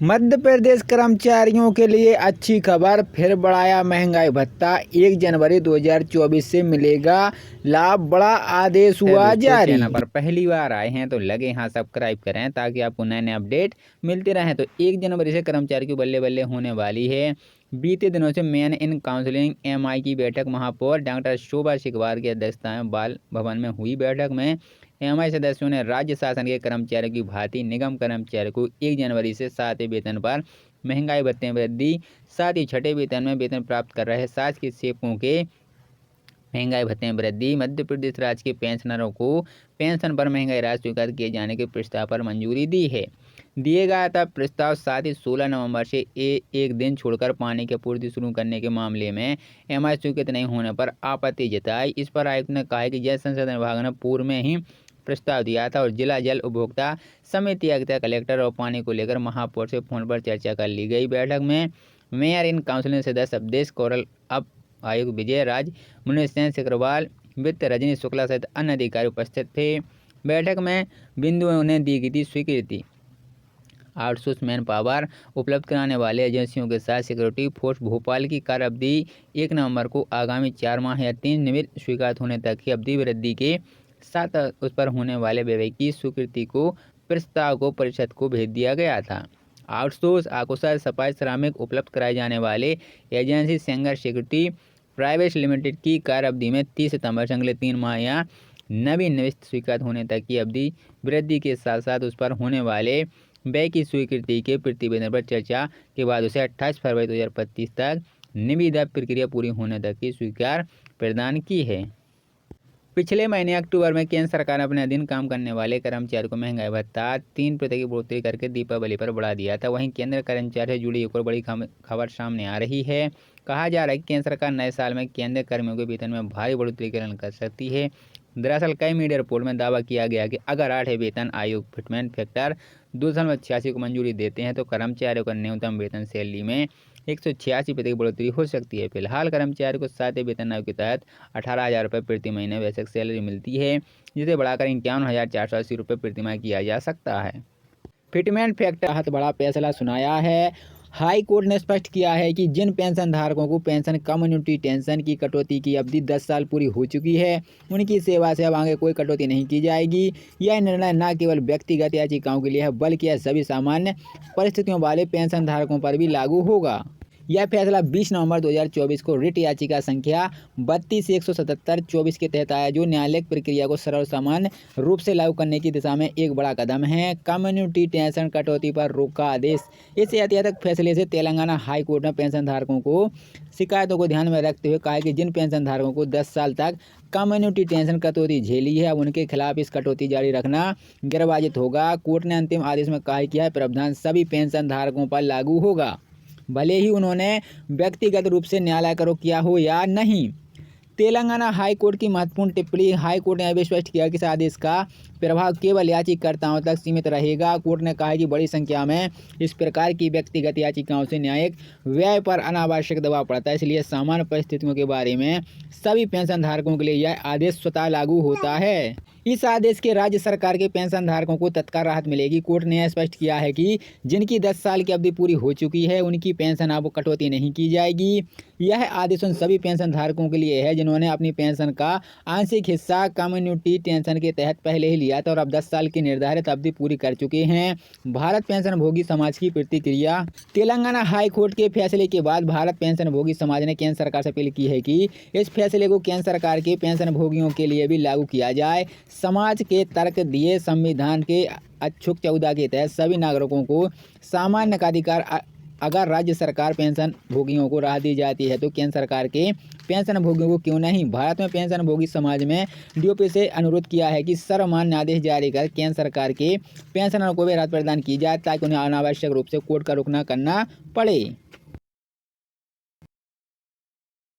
मध्य प्रदेश कर्मचारियों के लिए अच्छी खबर, फिर बढ़ाया महंगाई भत्ता। 1 जनवरी 2024 से मिलेगा लाभ, बड़ा आदेश हुआ जारी। चैनल पर पहली बार आए हैं तो लगे यहाँ सब्सक्राइब करें ताकि आपको नए नए अपडेट मिलते रहें। तो 1 जनवरी से कर्मचारी की बल्ले बल्ले होने वाली है। बीते दिनों से मेन इन काउंसलिंग एमआई की बैठक महापौर डॉक्टर शोभा सिकवार की अध्यक्षता में बाल भवन में हुई। बैठक में एमआई सदस्यों ने राज्य शासन के कर्मचारियों की भांति निगम कर्मचारियों को 1 जनवरी से 7वें वेतन पर महंगाई भत्ते में वृद्धि, साथ ही छठे वेतन में वेतन प्राप्त कर रहे शासकीय सेवकों के महंगाई भत्ते में वृद्धि, मध्य प्रदेश राज्य के पेंशनरों को पेंशन पर महंगाई राशि स्वीकार किए जाने के प्रस्ताव पर मंजूरी दी है। दिए गया था प्रस्ताव। साथ ही 16 नवंबर से एक दिन छोड़कर पानी की आपूर्ति शुरू करने के मामले में एमआई स्वीकृत नहीं होने पर आपत्ति जताई। इस पर आयुक्त ने कहा कि जल संसाधन विभाग ने पूर्व में ही प्रस्ताव दिया था और जिला जल उपभोक्ता समिति अगता कलेक्टर और पानी को लेकर महापौर से फोन पर चर्चा कर ली गई। बैठक में मेयर इन काउंसिल सदस्य अवधेश कौरल, अब आयुक्त विजय राज, मुनीष सेन सिकरवाल, वित्त रजनी शुक्ला सहित अन्य अधिकारी उपस्थित थे। बैठक में बिंदुओं ने दी गई थी स्वीकृति। आउटसोर्स मैन पावर उपलब्ध कराने वाले एजेंसियों के साथ सिक्योरिटी फोर्स भोपाल की कार्य अवधि 1 नवंबर को आगामी 4 माह या 3 निवृत्त स्वीकृत होने तक की अवधि वृद्धि के साथ उस पर होने वाले व्यय की स्वीकृति को प्रस्ताव को परिषद को भेज दिया गया था। आउटसोर्स आकुशल सफाई श्रमिक उपलब्ध कराए जाने वाले agency Sengar security private limited की कार्य अवधि में 30 सितंबर से अगले 3 माह या नवीन निविष्ट स्वीकृत होने तक की अवधि वृद्धि के साथ साथ उस पर होने वाले व्यय की स्वीकृति के प्रतिवेदन पर चर्चा के बाद उसे 28 फरवरी 2025 तक निविदा प्रक्रिया पूरी होने तक की स्वीकार प्रदान की है। पिछले महीने अक्टूबर में केंद्र सरकार ने अपने अधीन काम करने वाले कर्मचारियों को महंगाई भत्ता 3% की बढ़ोतरी करके दीपावली पर बढ़ा दिया था। वहीं केंद्र कर्मचारी से जुड़ी एक और बड़ी खबर सामने आ रही है। कहा जा रहा है कि केंद्र सरकार नए साल में केंद्रीय कर्मियों के वेतन में भारी बढ़ोतरी का ऐलान कर सकती है। दरअसल कई मीडिया रिपोर्ट में दावा किया गया कि अगर 8वें वेतन आयोग फिटमेंट फैक्टर 2.86 को मंजूरी देते हैं तो कर्मचारियों का न्यूनतम वेतन सैलरी में 186% की बढ़ोतरी हो सकती है। फिलहाल कर्मचारी को 7वें वेतन आयोग के तहत 18,000 रुपये प्रति महीने बेसिक सैलरी मिलती है, जिसे बढ़ाकर 51,480 रुपये प्रति माह किया जा सकता है। फिटमेंट फैक्टर तहत बड़ा फैसला सुनाया है। हाई कोर्ट ने स्पष्ट किया है कि जिन पेंशन धारकों को पेंशन कम्युनिटी पेंशन की कटौती की अवधि 10 साल पूरी हो चुकी है, उनकी सेवा से अब आगे कोई कटौती नहीं की जाएगी। यह निर्णय न केवल व्यक्तिगत याचिकाओं के लिए है, बल्कि यह सभी सामान्य परिस्थितियों वाले पेंशन धारकों पर भी लागू होगा। यह फैसला 20 नवंबर 2024 को रिट याचिका संख्या 32/177/24 के तहत आया, जो न्यायालयिक प्रक्रिया को सरल सामान्य रूप से लागू करने की दिशा में एक बड़ा कदम है। कम्युनिटी पेंशन कटौती पर रोक का आदेश। इस ऐतिहासिक फैसले से तेलंगाना हाई कोर्ट ने पेंशन धारकों को शिकायतों को ध्यान में रखते हुए कहा है कि जिन पेंशन धारकों को 10 साल तक कम्युनिटी पेंशन कटौती झेली है, अब उनके खिलाफ इस कटौती जारी रखना गिरवाजित होगा। कोर्ट ने अंतिम आदेश में कहा है कि यह प्रावधान सभी पेंशन धारकों पर लागू होगा, भले ही उन्होंने व्यक्तिगत रूप से न्यायालय का रुख किया हो या नहीं। तेलंगाना हाई कोर्ट की महत्वपूर्ण टिप्पणी। हाई कोर्ट ने यह स्पष्ट किया कि इस आदेश का प्रभाव केवल याचिकाकर्ताओं तक सीमित रहेगा। कोर्ट ने कहा है कि बड़ी संख्या में इस प्रकार की व्यक्तिगत याचिकाओं से न्यायिक व्यय पर अनावश्यक दबाव पड़ता है, इसलिए सामान्य परिस्थितियों के बारे में सभी पेंशन धारकों के लिए यह आदेश स्वतः लागू होता है। इस आदेश के राज्य सरकार के पेंशन धारकों को तत्काल राहत मिलेगी। कोर्ट ने यह स्पष्ट किया है कि जिनकी 10 साल की अवधि पूरी हो चुकी है, उनकी पेंशन अब कटौती नहीं की जाएगी। यह आदेश उन सभी पेंशन धारकों के लिए है जिन्होंने अपनी पेंशन का आंशिक हिस्सा कम्युनिटी पेंशन के तहत पहले ही लिया था और अब 10 साल की निर्धारित अवधि पूरी कर चुके हैं। भारत पेंशन भोगी समाज की प्रतिक्रिया। तेलंगाना हाई कोर्ट के फैसले के बाद भारत पेंशन भोगी समाज ने केंद्र सरकार से अपील की है कि इस फैसले को केंद्र सरकार के पेंशन भोगियों के लिए भी लागू किया जाए। समाज के तर्क दिए संविधान के अनुच्छेद 14 के तहत सभी नागरिकों को सामान्य का अधिकार। अगर राज्य सरकार पेंशन भोगियों को राहत दी जाती है तो केंद्र सरकार के पेंशन भोगियों को क्यों नहीं। भारत में पेंशन भोगी समाज में डीओपी से अनुरोध किया है कि सर्वमान्य आदेश जारी कर केंद्र सरकार के पेंशनरों को भी राहत प्रदान की जाए, ताकि उन्हें अनावश्यक रूप से कोर्ट का रुख न करना पड़े।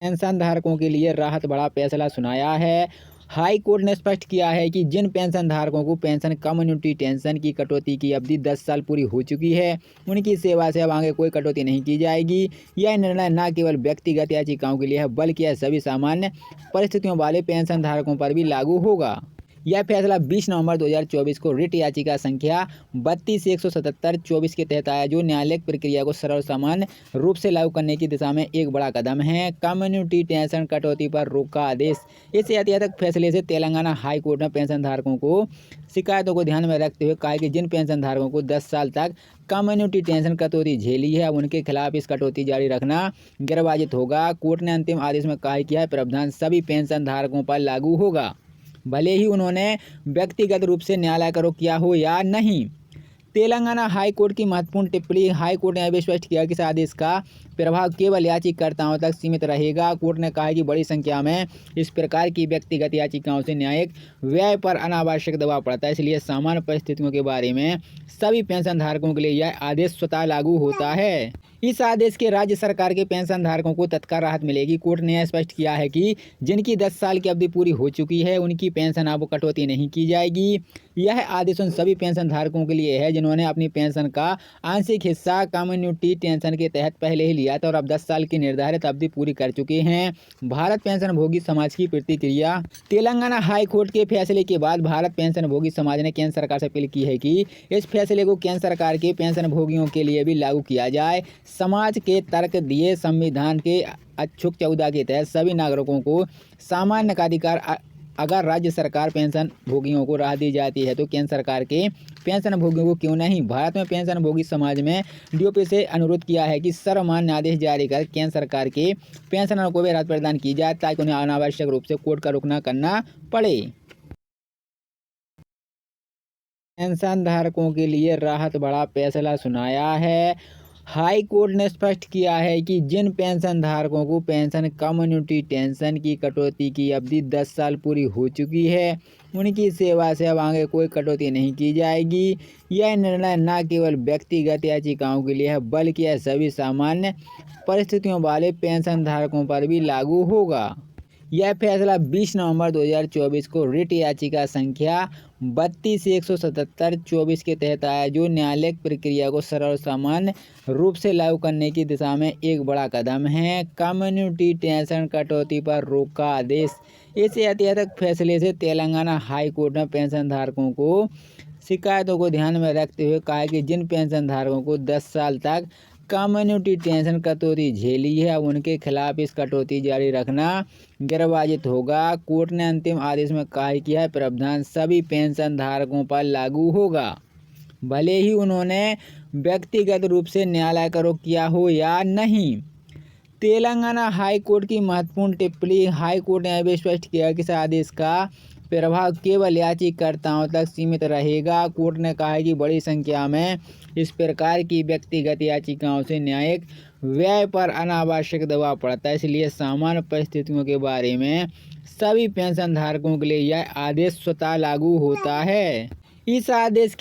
पेंशन धारकों के लिए राहत बड़ा फैसला सुनाया है। हाई कोर्ट ने स्पष्ट किया है कि जिन पेंशन धारकों को पेंशन कम्युनिटी पेंशन की कटौती की अवधि 10 साल पूरी हो चुकी है, उनकी सेवा से अब आगे कोई कटौती नहीं की जाएगी। यह निर्णय न केवल व्यक्तिगत याचिकाओं के लिए है, बल्कि यह सभी सामान्य परिस्थितियों वाले पेंशन धारकों पर भी लागू होगा। यह फैसला 20 नवंबर 2024 को रिट याचिका संख्या 32/177/24 के तहत आया, जो न्यायालयिक प्रक्रिया को सरल सामान्य रूप से लागू करने की दिशा में एक बड़ा कदम है। कम्युनिटी पेंशन कटौती पर रोक का आदेश। इस ऐतिहासिक फैसले से तेलंगाना हाई कोर्ट ने पेंशन धारकों को शिकायतों को ध्यान में रखते हुए कहा कि जिन पेंशन धारकों को 10 साल तक कम्युनिटी पेंशन कटौती झेली है, अब उनके खिलाफ इस कटौती जारी रखना गिरवाजित होगा। कोर्ट ने अंतिम आदेश में कहा कि यह प्रावधान सभी पेंशन धारकों पर लागू होगा, भले ही उन्होंने व्यक्तिगत रूप से न्यायालय का रुख किया हो या नहीं। तेलंगाना हाई कोर्ट की महत्वपूर्ण टिप्पणी। हाई कोर्ट ने यह भी स्पष्ट किया कि इस आदेश का प्रभाव केवल याचिकाकर्ताओं तक सीमित रहेगा। कोर्ट ने कहा कि बड़ी संख्या में इस प्रकार की व्यक्तिगत याचिकाओं से न्यायिक व्यय पर अनावश्यक दबाव पड़ता है, इसलिए सामान्य परिस्थितियों के बारे में सभी पेंशन धारकों के लिए यह आदेश स्वतः लागू होता है। इस आदेश के राज्य सरकार के पेंशन धारकों को तत्काल राहत मिलेगी। कोर्ट ने यह स्पष्ट किया है कि जिनकी 10 साल की अवधि पूरी हो चुकी है, उनकी पेंशन अब कटौती नहीं की जाएगी। यह आदेश उन सभी पेंशन धारकों के लिए है जिन्होंने अपनी पेंशन का आंशिक हिस्सा कम्युनिटी पेंशन के तहत पहले ही लिया था और अब 10 साल की निर्धारित अवधि पूरी कर चुके हैं। भारत पेंशन भोगी समाज की प्रतिक्रिया। तेलंगाना हाई कोर्ट के फैसले के बाद भारत पेंशन भोगी समाज ने केंद्र सरकार से अपील की है कि इस फैसले को केंद्र सरकार के पेंशन भोगियों के लिए भी लागू किया जाए। समाज के तर्क दिए संविधान के अनुच्छेद 14 के तहत सभी नागरिकों को सामान्य अधिकार। अगर राज्य सरकार पेंशन भोगियों को राहत दी जाती है तो केंद्र सरकार के पेंशन भोगियों को क्यों नहीं। भारत में पेंशन भोगी समाज में डीओपी से अनुरोध किया है कि सर्वमान्य आदेश जारी कर केंद्र सरकार के पेंशनरों को भी राहत प्रदान की जाए, ताकि उन्हें अनावश्यक रूप से कोर्ट का रुख न करना पड़े। पेंशन धारकों के लिए राहत बड़ा फैसला सुनाया है। हाई कोर्ट ने स्पष्ट किया है कि जिन पेंशन धारकों को पेंशन कम्युनिटी पेंशन की कटौती की अवधि 10 साल पूरी हो चुकी है, उनकी सेवा से अब आगे कोई कटौती नहीं की जाएगी। यह निर्णय न केवल व्यक्तिगत याचिकाओं के लिए है, बल्कि यह सभी सामान्य परिस्थितियों वाले पेंशन धारकों पर भी लागू होगा। यह फैसला 20 नवंबर 2024 को रिट याचिका संख्या 32/177/24 के तहत आया, जो न्यायालयिक प्रक्रिया को सरल सामान्य रूप से लागू करने की दिशा में एक बड़ा कदम है। कम्युनिटी पेंशन कटौती पर रोक का आदेश। इस ऐतिहासिक फैसले से तेलंगाना हाई कोर्ट ने पेंशन धारकों को शिकायतों को ध्यान में रखते हुए कहा कि जिन पेंशन धारकों को 10 साल तक कम्युनिटी पेंशन कटौती झेली है, अब उनके खिलाफ इस कटौती जारी रखना गिरवाजित होगा। कोर्ट ने अंतिम आदेश में कहा कि यह प्रावधान सभी पेंशन धारकों पर लागू होगा, भले ही उन्होंने व्यक्तिगत रूप से न्यायालय का रुख किया हो या नहीं। तेलंगाना हाई कोर्ट की महत्वपूर्ण टिप्पणी। हाई कोर्ट ने यह भी स्पष्ट किया कि इस आदेश का प्रभाव केवल याचिकाकर्ताओं तक सीमित रहेगा। कोर्ट ने कहा कि बड़ी संख्या में इस प्रकार की व्यक्तिगत याचिकाओं से न्यायिक व्यय पर अनावश्यक दबाव पड़ता है, इसलिए सामान्य परिस्थितियों के बारे में सभी पेंशन धारकों के लिए यह आदेश स्वतः लागू होता है। इस आदेश के